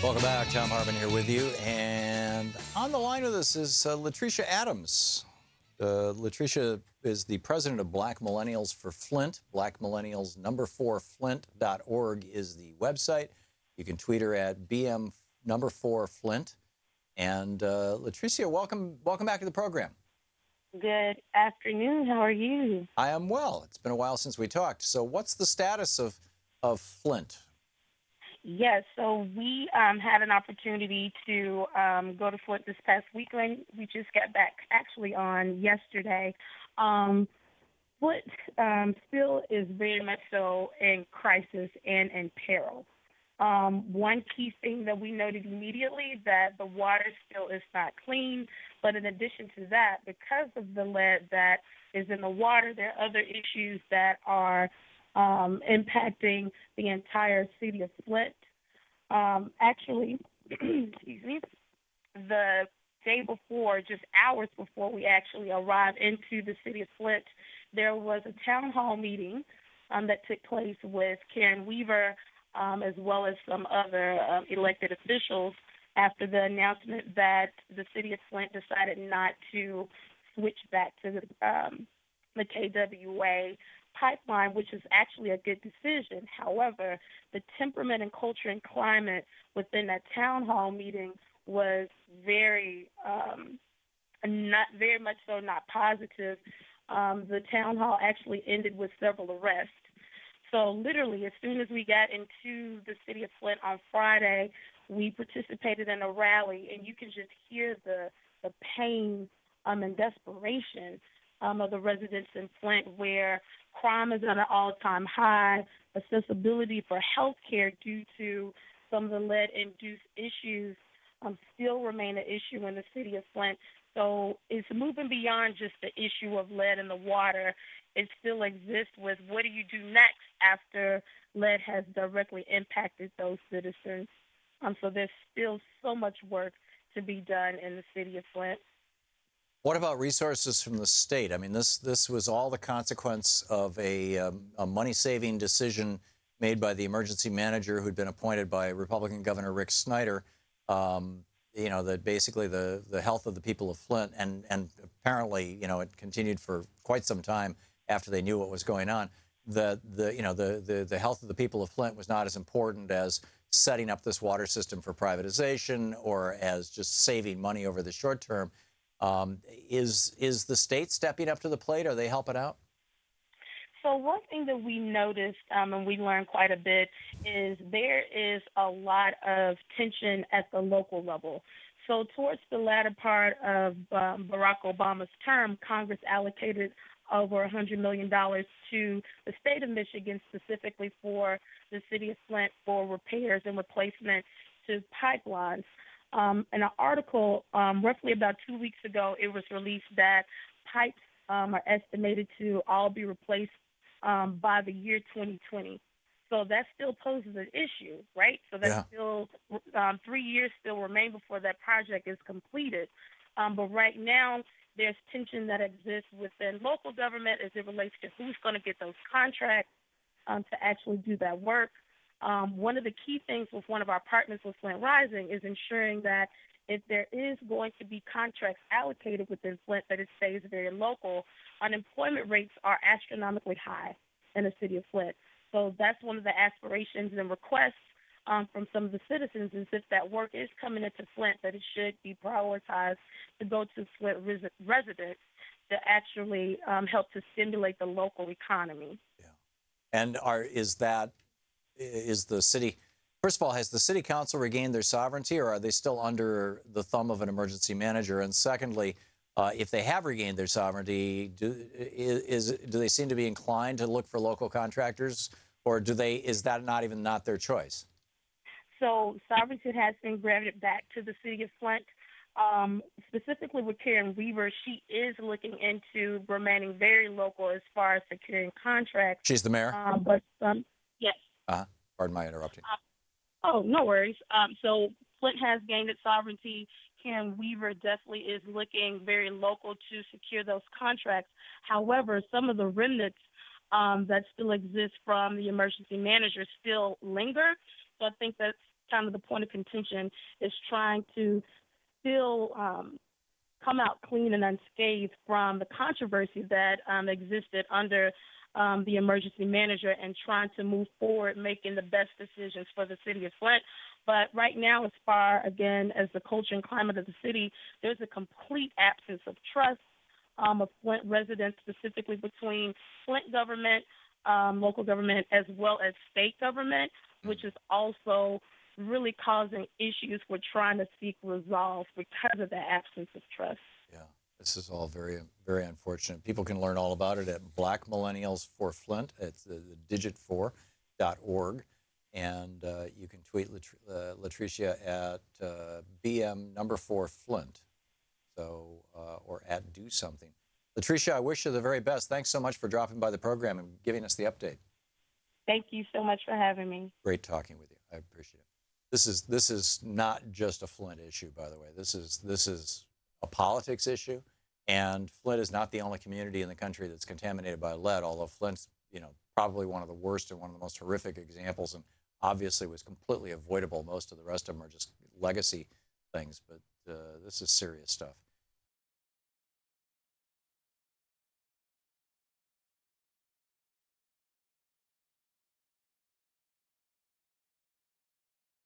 Welcome back. Thom Hartmann here with you. And on the line with us is LaTricea Adams. LaTricea is the president of Black Millennials for Flint. Black Millennials #4flint.org is the website. You can tweet her at BM4Flint. And LaTricea, welcome back to the program. Good afternoon. How are you? I am well. It's been a while since we talked. So what's the status of Flint? Yes, so we had an opportunity to go to Flint this past weekend. We just got back actually on yesterday. Flint still is very much so in crisis and in peril. One key thing that we noted immediately that the water still is not clean, but in addition to that, because of the lead that is in the water, there are other issues that are impacting the entire city of Flint. Actually, excuse me, the day before, just hours before we actually arrived into the city of Flint, there was a town hall meeting that took place with Karen Weaver, as well as some other elected officials after the announcement that the city of Flint decided not to switch back to the KWA pipeline, which is actually a good decision. However, the temperament and culture and climate within that town hall meeting was very much so not positive. The town hall actually ended with several arrests. So literally, as soon as we got into the city of Flint on Friday, we participated in a rally, and you can just hear the pain and desperation of the residents in Flint, where crime is at an all-time high, accessibility for health care due to some of the lead-induced issues still remain an issue in the city of Flint. So it's moving beyond just the issue of lead in the water. It still exists with what do you do next after lead has directly impacted those citizens. So there's still so much work to be done in the city of Flint. What about resources from the state? I mean, this was all the consequence of a money-saving decision made by the emergency manager who'd been appointed by Republican Governor Rick Snyder. You know, that basically the health of the people of Flint, and apparently, you know, it continued for quite some time after they knew what was going on. The health of the people of Flint was not as important as setting up this water system for privatization or as just saving money over the short term. Is the state stepping up to the plate? Are they helping out? So one thing that we noticed and we learned quite a bit is there is a lot of tension at the local level. So towards the latter part of Barack Obama's term, Congress allocated over $100 million to the state of Michigan, specifically for the city of Flint for repairs and replacement to pipelines. In an article roughly about 2 weeks ago, it was released that pipes are estimated to all be replaced by the year 2020. So that still poses an issue, right? So that's still 3 years still remain before that project is completed. But right now, there's tension that exists within local government as it relates to who's going to get those contracts to actually do that work. One of the key things with one of our partners with Flint Rising is ensuring that if there is going to be contracts allocated within Flint, that it stays very local. Unemployment rates are astronomically high in the city of Flint. So that's one of the aspirations and requests from some of the citizens is if that work is coming into Flint, that it should be prioritized to go to Flint residents to actually help to stimulate the local economy. Yeah. And is the city, first of all, has the city council regained their sovereignty, or are they still under the thumb of an emergency manager? And secondly, if they have regained their sovereignty, do they seem to be inclined to look for local contractors, or is that not their choice? So sovereignty has been granted back to the city of Flint. Specifically with Karen Weaver, she is looking into remaining very local as far as securing contracts. She's the mayor? Yes. Pardon my interrupting. Oh, no worries. So Flint has gained its sovereignty. Karen Weaver definitely is looking very local to secure those contracts. However, some of the remnants that still exist from the emergency manager still linger. So I think that's kind of the point of contention is trying to still come out clean and unscathed from the controversy that existed under the emergency manager and trying to move forward, making the best decisions for the city of Flint. But right now, as far, again, as the culture and climate of the city, there's a complete absence of trust of Flint residents, specifically between Flint government, local government, as well as state government, which is also really causing issues we're trying to seek resolve because of the absence of trust. Yeah, this is all very, very unfortunate. People can learn all about it at Black Millennials for Flint. It's the digit4.org. And you can tweet LaTricea at BM4Flint. So, or at do something. LaTricea, I wish you the very best. Thanks so much for dropping by the program and giving us the update. Thank you so much for having me. Great talking with you. I appreciate it. This is not just a Flint issue, by the way. This is a politics issue, and Flint is not the only community in the country that's contaminated by lead. Although Flint's, probably one of the worst and one of the most horrific examples, and obviously was completely avoidable. Most of the rest of them are just legacy things, but this is serious stuff.